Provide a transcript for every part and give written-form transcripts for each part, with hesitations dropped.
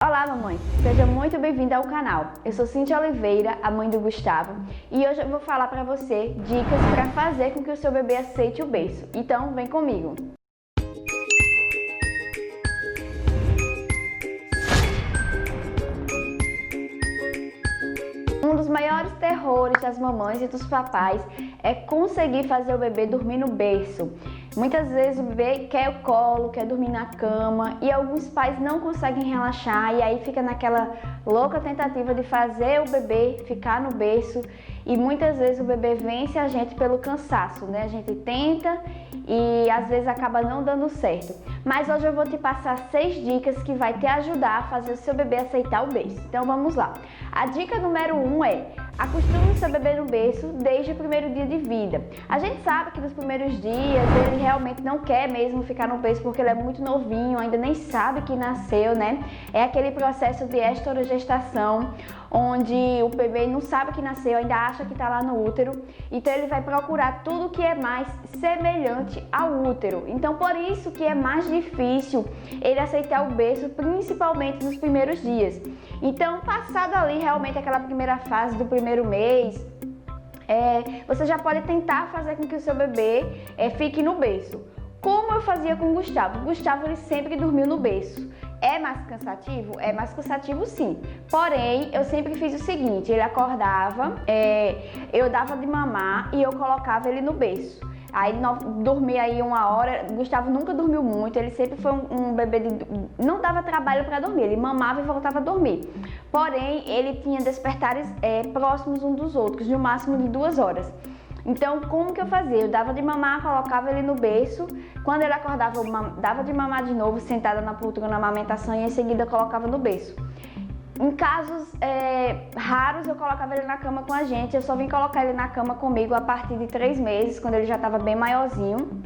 Olá, mamãe! Seja muito bem-vinda ao canal. Eu sou Cíntia Oliveira, a mãe do Gustavo, e hoje eu vou falar para você dicas para fazer com que o seu bebê aceite o berço. Então, vem comigo! Um dos maiores terrores das mamães e dos papais é conseguir fazer o bebê dormir no berço. Muitas vezes o bebê quer o colo, quer dormir na cama e alguns pais não conseguem relaxar e aí fica naquela louca tentativa de fazer o bebê ficar no berço e muitas vezes o bebê vence a gente pelo cansaço, né? A gente tenta e às vezes acaba não dando certo. Mas hoje eu vou te passar 6 dicas que vai te ajudar a fazer o seu bebê aceitar o berço. Então vamos lá. A dica número 1 é: acostume o seu bebê no berço desde o primeiro dia de vida. A gente sabe que nos primeiros dias ele realmente não quer mesmo ficar no berço porque ele é muito novinho, ainda nem sabe que nasceu, né? É aquele processo de esterogestação, onde o bebê não sabe que nasceu, ainda acha que está lá no útero, então ele vai procurar tudo que é mais semelhante ao útero. Então por isso que é mais difícil ele aceitar o berço, principalmente nos primeiros dias. Então, passado ali realmente aquela primeira fase do primeiro mês, você já pode tentar fazer com que o seu bebê fique no berço. Como eu fazia com o Gustavo. O Gustavo ele sempre dormiu no berço. É mais cansativo? É mais cansativo sim. Porém, eu sempre fiz o seguinte: ele acordava, eu dava de mamar e eu colocava ele no berço. Aí dormia aí 1 hora. Gustavo nunca dormiu muito, ele sempre foi um bebê não dava trabalho para dormir, ele mamava e voltava a dormir. Porém, ele tinha despertares próximos um dos outros, no máximo de 2 horas. Então, como que eu fazia? Eu dava de mamar, colocava ele no berço. Quando ele acordava, eu dava de mamar de novo, sentada na poltrona na amamentação, e em seguida colocava no berço. Em casos raros, eu colocava ele na cama com a gente. Eu só vim colocar ele na cama comigo a partir de 3 meses, quando ele já estava bem maiorzinho.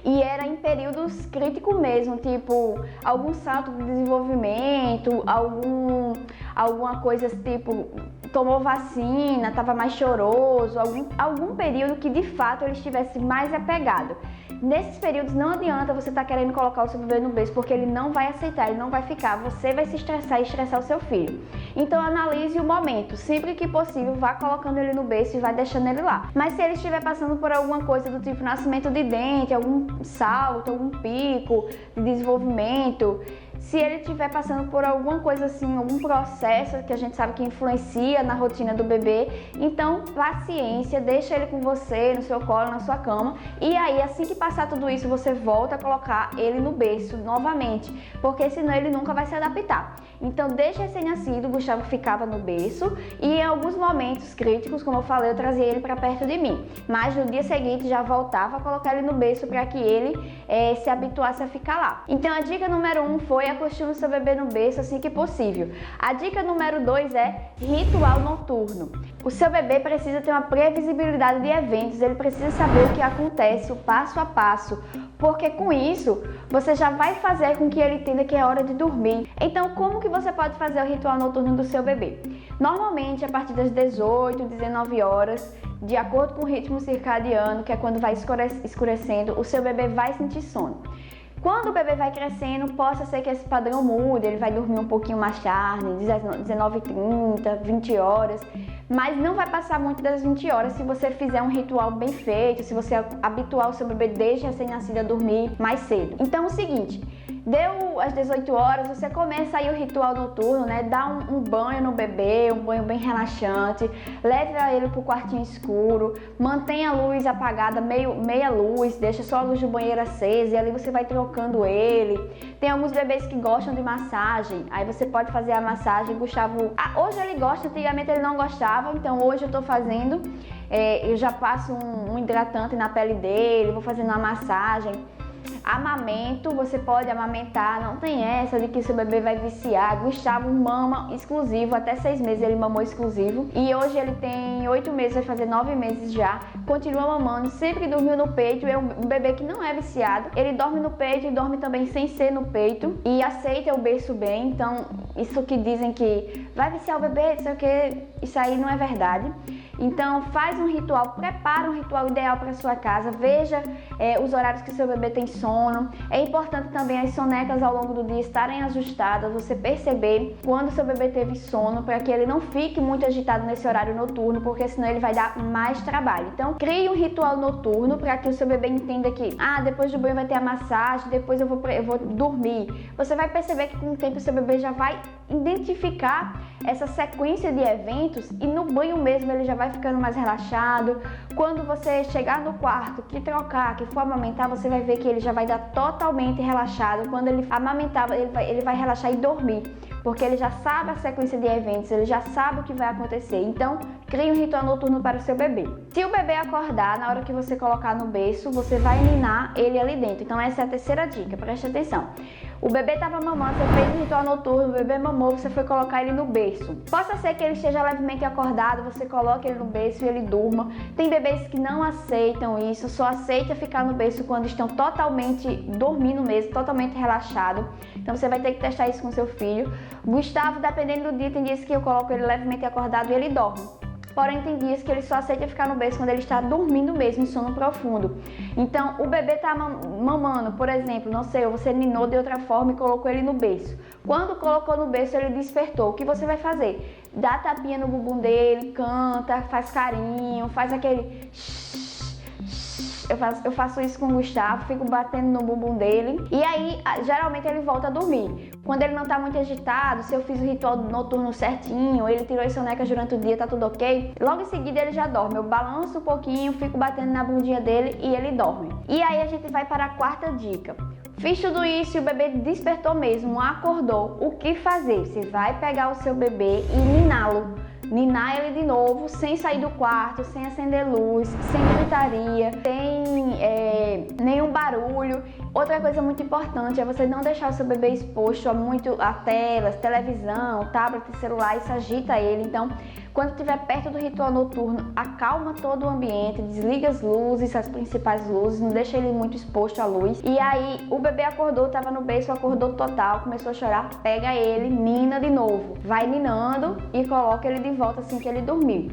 E era em períodos críticos mesmo, tipo algum salto de desenvolvimento, alguma coisa tipo tomou vacina, estava mais choroso, algum período que de fato ele estivesse mais apegado. Nesses períodos não adianta você estar querendo colocar o seu bebê no berço, porque ele não vai aceitar, ele não vai ficar, você vai se estressar e estressar o seu filho. Então analise o momento, sempre que possível vá colocando ele no berço e vai deixando ele lá. Mas se ele estiver passando por alguma coisa do tipo nascimento de dente, algum salto, algum pico de desenvolvimento, se ele estiver passando por alguma coisa assim, algum processo que a gente sabe que influencia na rotina do bebê, então paciência, deixa ele com você, no seu colo, na sua cama, e aí assim que passar tudo isso, você volta a colocar ele no berço novamente, porque senão ele nunca vai se adaptar. Então deixa recém-nascido, o Gustavo ficava no berço e em alguns momentos críticos, como eu falei, eu trazia ele para perto de mim, mas no dia seguinte já voltava a colocar ele no berço para que ele se habituasse a ficar lá. Então a dica número 1 foi: acostume seu bebê no berço assim que possível. A dica número 2 é ritual noturno. O seu bebê precisa ter uma previsibilidade de eventos, ele precisa saber o que acontece, o passo a passo, porque com isso você já vai fazer com que ele entenda que é hora de dormir. Então, como que você pode fazer o ritual noturno do seu bebê? Normalmente, a partir das 18, 19 horas, de acordo com o ritmo circadiano, que é quando vai escurecendo, o seu bebê vai sentir sono. Quando o bebê vai crescendo, possa ser que esse padrão mude, ele vai dormir um pouquinho mais tarde, 19h30, 20 horas, mas não vai passar muito das 20 horas se você fizer um ritual bem feito, se você habituar o seu bebê desde recém-nascido a dormir mais cedo. Então é o seguinte: deu às 18 horas, você começa aí o ritual noturno, né? Dá um banho no bebê, um banho bem relaxante, leve ele pro quartinho escuro, mantenha a luz apagada, meia luz, deixa só a luz do banheiro acesa e ali você vai trocando ele. Tem alguns bebês que gostam de massagem, aí você pode fazer a massagem. Gustavo, hoje ele gosta, antigamente ele não gostava, então hoje eu tô fazendo, eu já passo um hidratante na pele dele, vou fazendo uma massagem. Amamento, você pode amamentar, não tem essa de que seu bebê vai viciar. Gustavo mama exclusivo, até 6 meses ele mamou exclusivo. E hoje ele tem 8 meses, vai fazer 9 meses já. Continua mamando, sempre dormiu no peito. É um bebê que não é viciado. Ele dorme no peito e dorme também sem ser no peito. E aceita o berço bem, então isso que dizem que vai viciar o bebê, não sei o que, isso aí não é verdade. Então faz um ritual, prepara um ritual ideal para sua casa, veja os horários que seu bebê tem sono. É importante também as sonecas ao longo do dia estarem ajustadas, você perceber quando seu bebê teve sono, para que ele não fique muito agitado nesse horário noturno, porque senão ele vai dar mais trabalho. Então crie um ritual noturno para que o seu bebê entenda que depois do banho vai ter a massagem, depois eu vou dormir. Você vai perceber que com o tempo o seu bebê já vai identificar essa sequência de eventos e no banho mesmo ele já vai ficando mais relaxado. Quando você chegar no quarto, que trocar, que for amamentar, você vai ver que ele já vai dar totalmente relaxado. Quando ele amamentar, ele vai relaxar e dormir, porque ele já sabe a sequência de eventos, ele já sabe o que vai acontecer. Então, crie um ritual noturno para o seu bebê. Se o bebê acordar, na hora que você colocar no berço, você vai ninar ele ali dentro. Então, essa é a terceira dica, preste atenção. O bebê estava mamando, você fez um ritual noturno, o bebê mamou, você foi colocar ele no berço. Possa ser que ele esteja levemente acordado, você coloca ele no berço e ele durma. Tem bebês que não aceitam isso, só aceita ficar no berço quando estão totalmente dormindo mesmo, totalmente relaxado. Então você vai ter que testar isso com seu filho. Gustavo, dependendo do dia, tem dias que eu coloco ele levemente acordado e ele dorme. Porém, tem dias que ele só aceita ficar no berço quando ele está dormindo mesmo, em sono profundo. Então, o bebê está mamando, por exemplo, não sei, você ninou de outra forma e colocou ele no berço. Quando colocou no berço, ele despertou. O que você vai fazer? Dá tapinha no bumbum dele, canta, faz carinho, faz aquele... Eu faço isso com o Gustavo, fico batendo no bumbum dele e aí geralmente ele volta a dormir. Quando ele não tá muito agitado, se eu fiz o ritual noturno certinho, ele tirou as sonecas durante o dia, tá tudo ok, logo em seguida ele já dorme. Eu balanço um pouquinho, fico batendo na bundinha dele e ele dorme. E aí a gente vai para a quarta dica. Fiz tudo isso e o bebê despertou mesmo, acordou. O que fazer? Você vai pegar o seu bebê e niná-lo. Ninar ele de novo, sem sair do quarto, sem acender luz, sem gritaria, sem nenhum barulho. Outra coisa muito importante é você não deixar o seu bebê exposto a telas, televisão, tablet, celular, isso agita ele. Então, quando estiver perto do ritual noturno, acalma todo o ambiente, desliga as luzes, as principais luzes, não deixa ele muito exposto à luz. E aí, o bebê acordou, estava no berço, acordou total, começou a chorar, pega ele, nina de novo. Vai ninando e coloca ele de volta assim que ele dormiu.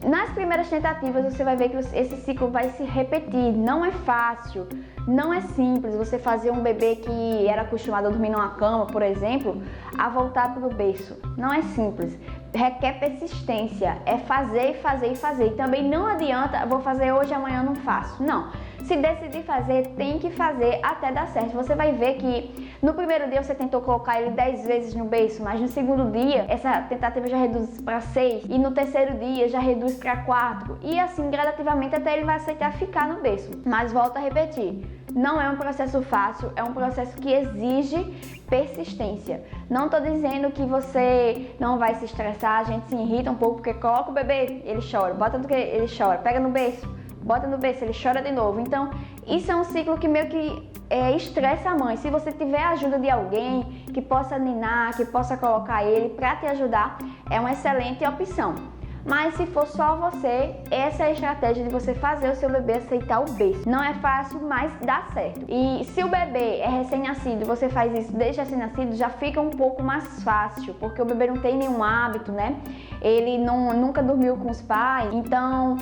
Nas primeiras tentativas você vai ver que esse ciclo vai se repetir. Não é fácil, não é simples você fazer um bebê que era acostumado a dormir numa cama, por exemplo, a voltar para o berço. Não é simples, requer persistência, é fazer, fazer e fazer. E também não adianta, vou fazer hoje, amanhã não faço. Não, se decidir fazer, tem que fazer até dar certo. Você vai ver que no primeiro dia você tentou colocar ele 10 vezes no berço, mas no segundo dia essa tentativa já reduz para 6 e no terceiro dia já reduz para 4 e assim gradativamente até ele vai aceitar ficar no berço. Mas volto a repetir, não é um processo fácil, é um processo que exige persistência. Não tô dizendo que você não vai se estressar, a gente se irrita um pouco porque coloca o bebê, ele chora, bota no que ele chora, pega no berço, bota no berço, ele chora de novo. Então, isso é um ciclo que meio que estressa a mãe. Se você tiver a ajuda de alguém que possa ninar, que possa colocar ele para te ajudar, é uma excelente opção. Mas se for só você, essa é a estratégia de você fazer o seu bebê aceitar o berço. Não é fácil, mas dá certo. E se o bebê é recém-nascido, você faz isso desde recém-nascido, já fica um pouco mais fácil, porque o bebê não tem nenhum hábito, né? Ele nunca dormiu com os pais, então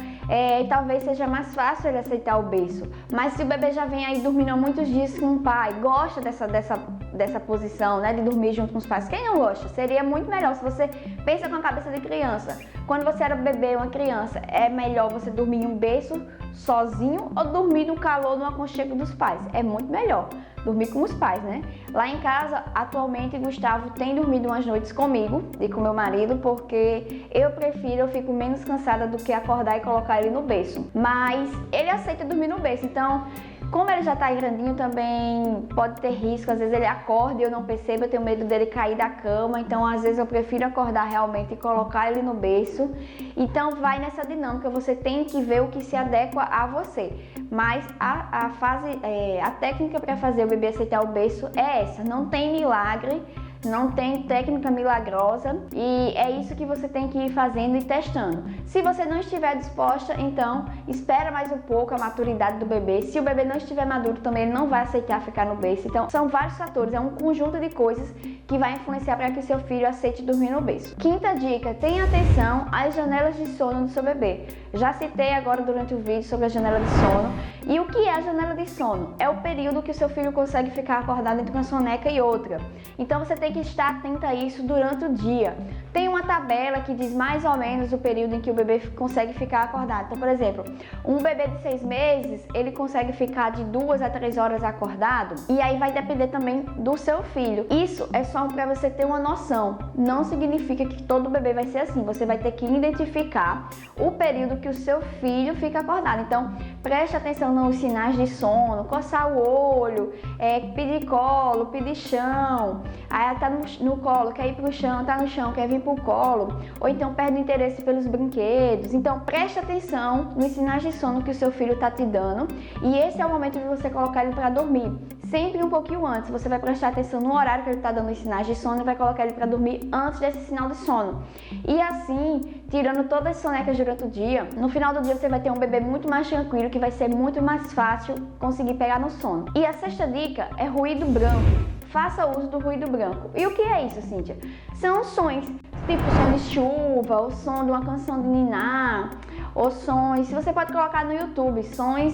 talvez seja mais fácil ele aceitar o berço. Mas se o bebê já vem aí dormindo há muitos dias com o pai, gosta dessa posição, né, de dormir junto com os pais, quem não gosta? Seria muito melhor se você pensa com a cabeça de criança. Quando você era bebê, uma criança, é melhor você dormir em um berço sozinho ou dormir no calor, no aconchego dos pais? É muito melhor dormir com os pais, né? Lá em casa, atualmente, Gustavo tem dormido umas noites comigo e com meu marido, porque eu fico menos cansada do que acordar e colocar ele no berço. Mas ele aceita dormir no berço, então... Como ele já tá grandinho, também pode ter risco, às vezes ele acorda e eu não percebo, eu tenho medo dele cair da cama, então às vezes eu prefiro acordar realmente e colocar ele no berço. Então vai nessa dinâmica, você tem que ver o que se adequa a você. Mas a técnica para fazer o bebê aceitar o berço é essa, não tem milagre. Não tem técnica milagrosa e é isso que você tem que ir fazendo e testando. Se você não estiver disposta, então espera mais um pouco a maturidade do bebê. Se o bebê não estiver maduro também, ele não vai aceitar ficar no berço. Então são vários fatores, é um conjunto de coisas que vai influenciar para que seu filho aceite dormir no berço. Quinta dica, tenha atenção às janelas de sono do seu bebê. Já citei agora durante o vídeo sobre a janela de sono. E o que é a janela de sono? É o período que o seu filho consegue ficar acordado entre uma soneca e outra. Então você tem que estar atenta a isso durante o dia. Tem uma tabela que diz mais ou menos o período em que o bebê consegue ficar acordado. Então, por exemplo, um bebê de 6 meses, ele consegue ficar de 2 a 3 horas acordado. E aí vai depender também do seu filho. Isso é só para você ter uma noção. Não significa que todo bebê vai ser assim. Você vai ter que identificar o período que o seu filho fica acordado. Então, preste atenção nos sinais de sono, coçar o olho, pedir colo, pedir chão. Aí tá no colo, quer ir pro chão, tá no chão, quer vir pro colo. Ou então perde o interesse pelos brinquedos. Então, preste atenção nos sinais de sono que o seu filho tá te dando. E esse é o momento de você colocar ele para dormir. Sempre um pouquinho antes, você vai prestar atenção no horário que ele está dando os sinais de sono e vai colocar ele para dormir antes desse sinal de sono. E assim, tirando todas as sonecas durante o dia, no final do dia você vai ter um bebê muito mais tranquilo, que vai ser muito mais fácil conseguir pegar no sono. E a sexta dica é ruído branco. Faça uso do ruído branco. E o que é isso, Cíntia? São sons, tipo som de chuva, o som de uma canção de ninar, ou sons, se você pode colocar no YouTube, sons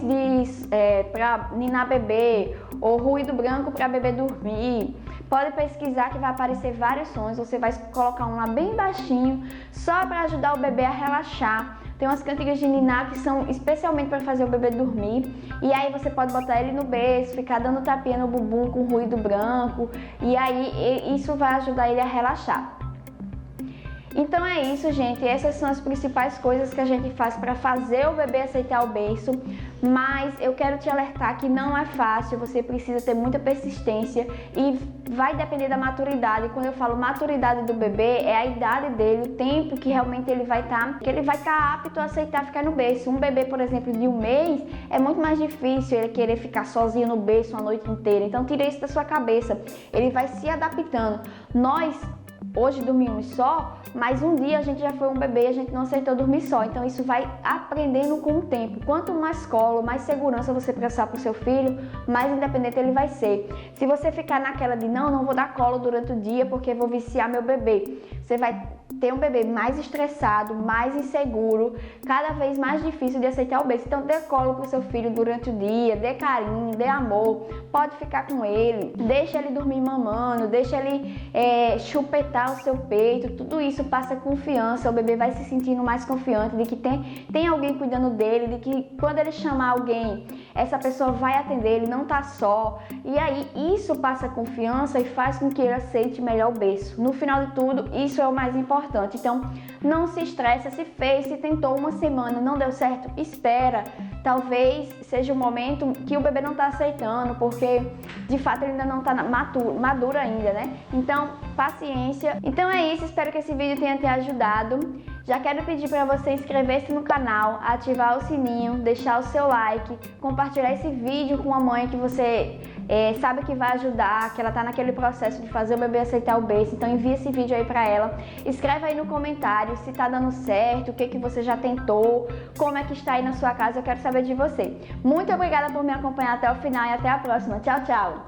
para ninar bebê, ou ruído branco para bebê dormir. Pode pesquisar que vai aparecer vários sons, você vai colocar um lá bem baixinho, só para ajudar o bebê a relaxar. Tem umas cantigas de ninar que são especialmente para fazer o bebê dormir. E aí você pode botar ele no berço, ficar dando tapinha no bumbum com ruído branco. E aí isso vai ajudar ele a relaxar. Então é isso, gente. Essas são as principais coisas que a gente faz para fazer o bebê aceitar o berço. Mas eu quero te alertar que não é fácil, você precisa ter muita persistência e vai depender da maturidade. Quando eu falo maturidade do bebê, é a idade dele, o tempo que realmente ele vai estar apto a aceitar ficar no berço. Um bebê, por exemplo, de 1 mês, é muito mais difícil ele querer ficar sozinho no berço a noite inteira. Então tira isso da sua cabeça. Ele vai se adaptando. Nós hoje dormimos só, mas um dia a gente já foi um bebê e a gente não aceitou dormir só. Então isso vai aprendendo com o tempo. Quanto mais colo, mais segurança você prestar para o seu filho, mais independente ele vai ser. Se você ficar naquela de não vou dar colo durante o dia porque vou viciar meu bebê, você vai ter um bebê mais estressado, mais inseguro, cada vez mais difícil de aceitar o berço. Então dê colo para o seu filho durante o dia, dê carinho, dê amor, pode ficar com ele, deixa ele dormir mamando, deixa ele chupetar o seu peito. Tudo isso passa confiança, o bebê vai se sentindo mais confiante de que tem alguém cuidando dele, de que quando ele chamar alguém, essa pessoa vai atender, ele não tá só. E aí isso passa confiança e faz com que ele aceite melhor o berço. No final de tudo, isso é o mais importante. Então, não se estressa, se tentou 1 semana, não deu certo, espera. Talvez seja um momento que o bebê não está aceitando, porque de fato ele ainda não está maduro ainda, né? Então, paciência. Então é isso, espero que esse vídeo tenha te ajudado. Já quero pedir para você inscrever-se no canal, ativar o sininho, deixar o seu like, compartilhar esse vídeo com uma mãe que você sabe que vai ajudar, que ela tá naquele processo de fazer o bebê aceitar o berço. Então envia esse vídeo aí para ela. Escreve aí no comentário se tá dando certo, o que você já tentou, como é que está aí na sua casa, eu quero saber de você. Muito obrigada por me acompanhar até o final e até a próxima. Tchau, tchau!